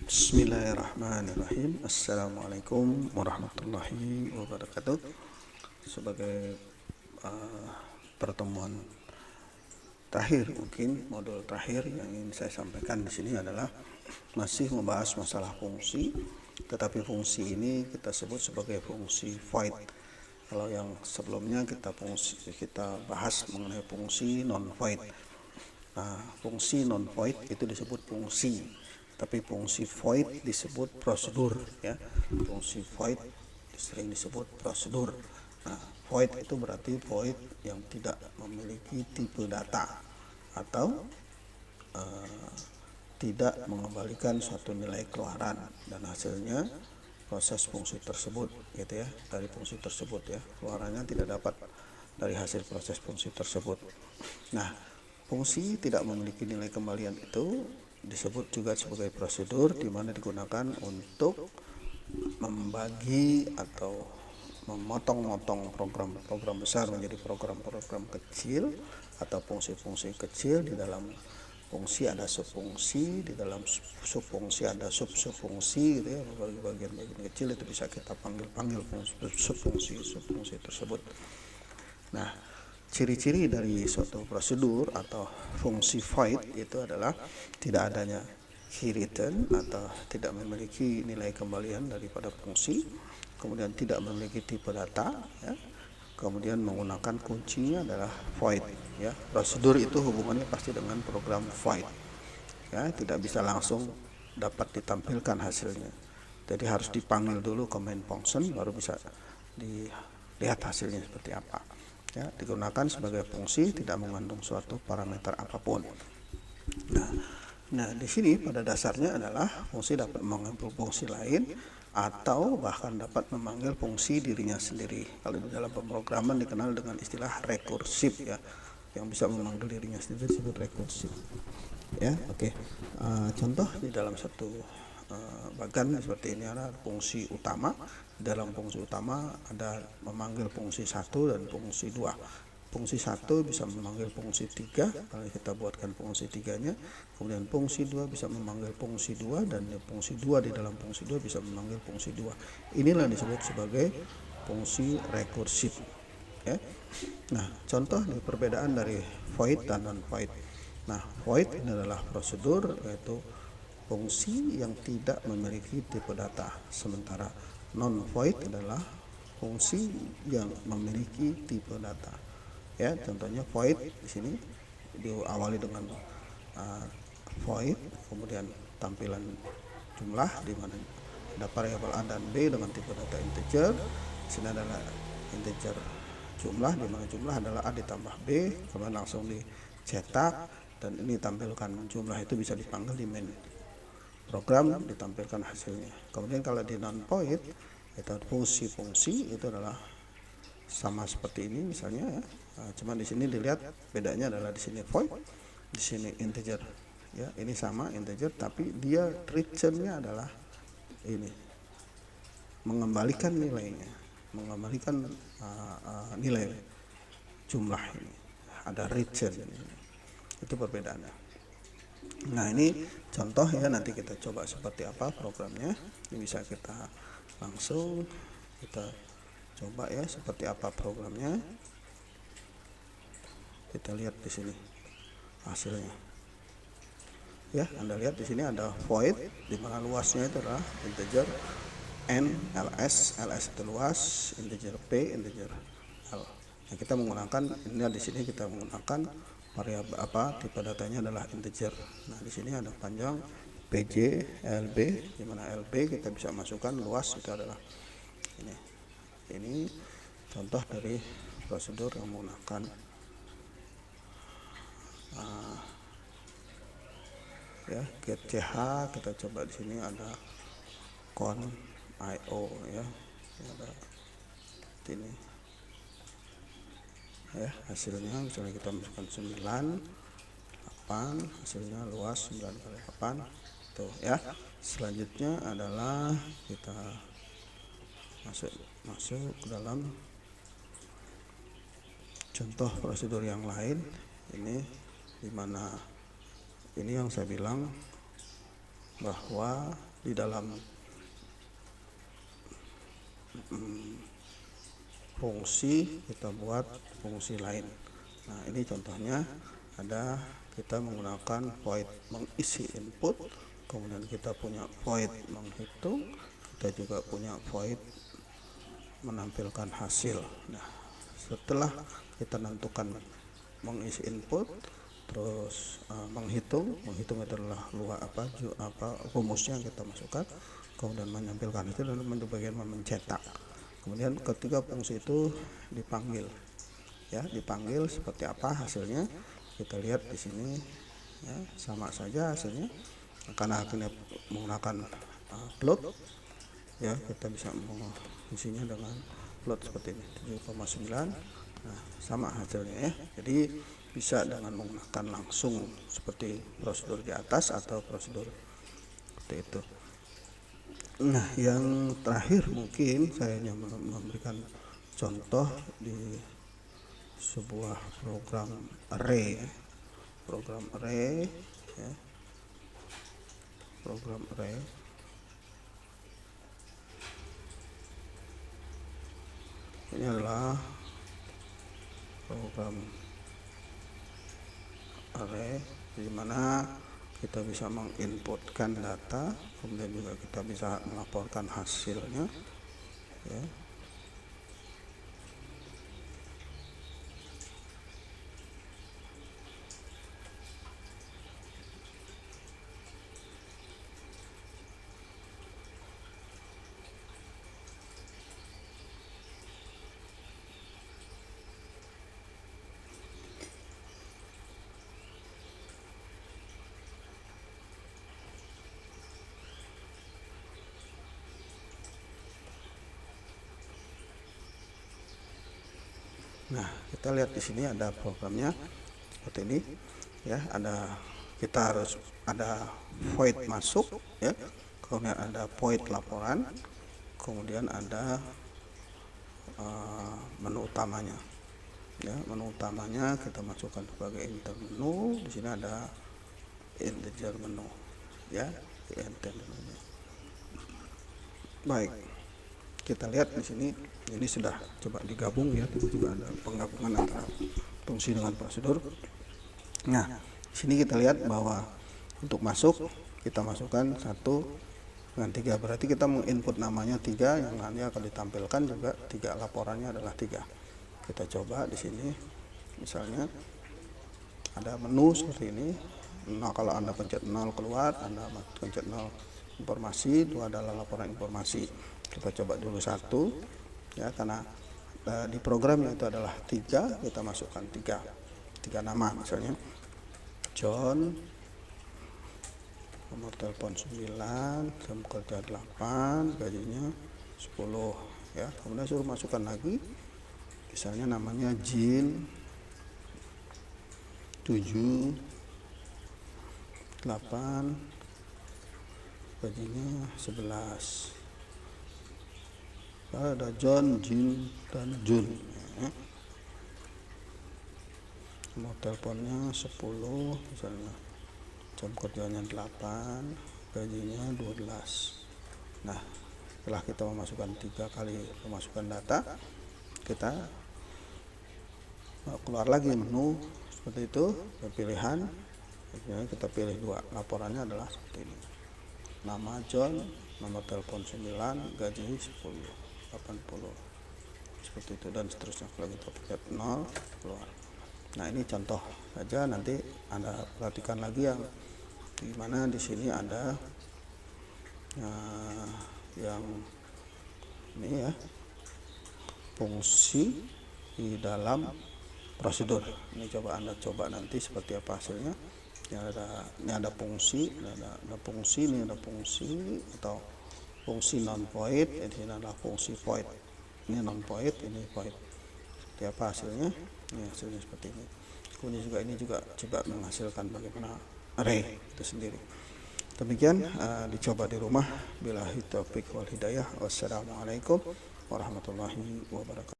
Bismillahirrahmanirrahim. Assalamualaikum warahmatullahi wabarakatuh. Sebagai pertemuan terakhir, mungkin modul terakhir yang ingin saya sampaikan di sini adalah masih membahas masalah fungsi, tetapi fungsi ini kita sebut sebagai fungsi void. Kalau yang sebelumnya kita bahas mengenai fungsi non void. Nah, fungsi non void itu disebut fungsi, tapi fungsi void disebut prosedur, ya. Fungsi void sering disebut prosedur. Nah, void itu berarti void yang tidak memiliki tipe data atau tidak mengembalikan suatu nilai keluaran dan hasilnya proses fungsi tersebut, gitu ya. Dari fungsi tersebut, ya, keluarannya tidak dapat dari hasil proses fungsi tersebut. Nah, fungsi tidak memiliki nilai kembalian itu disebut juga sebagai prosedur, di mana digunakan untuk membagi atau memotong-motong program-program besar menjadi program-program kecil atau fungsi-fungsi kecil. Di dalam fungsi ada subfungsi, di dalam subfungsi ada sub-subfungsi, gitu ya. Bagian-bagian kecil itu bisa kita panggil subfungsi tersebut. Nah, ciri-ciri dari suatu prosedur atau fungsi void itu adalah tidak adanya key return atau tidak memiliki nilai kembalian daripada fungsi, kemudian tidak memiliki tipe data, ya. Kemudian menggunakan kuncinya adalah void, ya. Prosedur itu hubungannya pasti dengan program void, ya, tidak bisa langsung dapat ditampilkan hasilnya. Jadi harus dipanggil dulu ke main function baru bisa dilihat hasilnya seperti apa. Ya, digunakan sebagai fungsi tidak mengandung suatu parameter apapun. Nah, di sini pada dasarnya adalah fungsi dapat mengambil fungsi lain atau bahkan dapat memanggil fungsi dirinya sendiri. Kalau di dalam pemrograman dikenal dengan istilah rekursif, ya, yang bisa memanggil dirinya sendiri disebut rekursif. Ya, oke. Contoh di dalam satu bagan seperti ini ada fungsi utama. Dalam fungsi utama ada memanggil fungsi 1 dan fungsi 2. Fungsi 1 bisa memanggil fungsi 3 kalau kita buatkan fungsi 3-nya. Kemudian fungsi 2 bisa memanggil fungsi 2 dan fungsi 2 di dalam fungsi 2 bisa memanggil fungsi 2. Inilah disebut sebagai fungsi rekursif, ya. Nah, contoh di perbedaan dari void dan non void. Nah, void ini adalah prosedur, yaitu fungsi yang tidak memiliki tipe data, sementara non void adalah fungsi yang memiliki tipe data. Ya, contohnya void di sini diawali dengan void, kemudian tampilan jumlah di mana ada variabel A dan B dengan tipe data integer. Di sini adalah integer jumlah, di mana jumlah adalah A ditambah B, kemudian langsung dicetak dan ini tampilkan jumlah itu bisa dipanggil di main program, ditampilkan hasilnya. Kemudian kalau di non void itu fungsi-fungsi itu adalah sama seperti ini misalnya, ya. Cuma di sini dilihat bedanya adalah di sini void, di sini integer, ya. Ini sama integer tapi dia return-nya adalah ini, mengembalikan nilainya, mengembalikan nilai jumlah ini, ada return. Itu perbedaannya. Nah, ini contoh, ya, nanti kita coba seperti apa programnya. Ini bisa kita langsung kita coba, ya, seperti apa programnya. Kita lihat di sini hasilnya. Ya, Anda lihat di sini ada void di mana luasnya itu adalah integer n, ls itu luas, integer p, integer l. Nah, kita menggunakan ini di sini kita menggunakan variabel tipe datanya adalah integer. Nah, di sini ada panjang pj lb, di mana lb kita bisa masukkan luas itu adalah ini. Ini contoh dari prosedur yang menggunakan ya, get ch. Kita coba di sini ada con io, ya. Ada ini, ya, hasilnya misalnya kita masukkan 9, 8, hasilnya luas 9 kali 8 tuh, ya. Selanjutnya adalah kita masuk ke dalam contoh prosedur yang lain. Ini dimana ini yang saya bilang bahwa di dalam fungsi kita buat fungsi lain. Nah, ini contohnya ada kita menggunakan void mengisi input, kemudian kita punya void menghitung, kita juga punya void menampilkan hasil. Nah, setelah kita tentukan mengisi input, terus menghitung itu adalah luar rumusnya kita masukkan, kemudian menampilkan itu dan bagian mencetak. Kemudian ketika fungsi itu dipanggil, ya dipanggil seperti apa hasilnya kita lihat di sini, ya sama saja hasilnya karena akhirnya menggunakan float, ya kita bisa mengisinya dengan float seperti ini 7,9. Nah, sama hasilnya ya. Jadi bisa dengan menggunakan langsung seperti prosedur di atas atau prosedur seperti itu. Nah, yang terakhir mungkin saya hanya memberikan contoh di sebuah program array, ya. Program array, ya. Program array. Ini adalah program array di mana kita bisa menginputkan data, kemudian juga kita bisa melaporkan hasilnya, ya. Nah, kita lihat di sini ada programnya seperti ini, ya. Kita harus ada void masuk, ya. Kemudian ada void laporan, kemudian ada menu utamanya, ya. Menu utamanya kita masukkan sebagai enter menu. Di sini ada integer menu, ya, enter menu. Baik, kita lihat di sini ini sudah coba digabung, ya. Itu juga ada penggabungan antara fungsi dengan prosedur. Nah, di sini kita lihat bahwa untuk masuk kita masukkan 1 dengan 3, berarti kita menginput namanya 3, yang nanti akan ditampilkan juga 3, laporannya adalah 3. Kita coba di sini misalnya ada menu seperti ini. Nah, kalau Anda pencet 0 keluar, Anda pencet 0 informasi, itu adalah laporan informasi. Kita coba dulu 1, ya, karena di programnya itu adalah 3, kita masukkan 3 nama, misalnya John, nomor telepon 9, jam kerja 8, gajinya 10, ya. Kemudian suruh masukkan lagi, misalnya namanya Jin, 7, 8, gajinya 11. Ada John, Jin, dan Jun, ya. Nomor teleponnya 10, misalnya jam kerjanya 8, gajinya 12. Nah, setelah kita memasukkan 3 kali memasukkan data, kita keluar lagi menu seperti itu, pilihan, kita pilih 2, laporannya adalah seperti ini, nama John, nomor telepon 9, gaji 10, 80, seperti itu, dan seterusnya. Kalau kita pencet 0 keluar. Nah, ini contoh saja, nanti Anda perhatikan lagi yang dimana di sini ada yang ini, ya, fungsi di dalam prosedur. Ini Anda coba nanti seperti apa hasilnya. Ini ada fungsi, ada fungsi, ini ada fungsi atau fungsi non void. Ini adalah fungsi void. Ini non void, ini void. Seperti apa hasilnya? Ini hasilnya seperti ini. Kemudian juga ini juga coba menghasilkan bagaimana array itu sendiri. Demikian, dicoba di rumah. Billahi taufiq wal hidayah. Wassalamualaikum warahmatullahi wabarakatuh.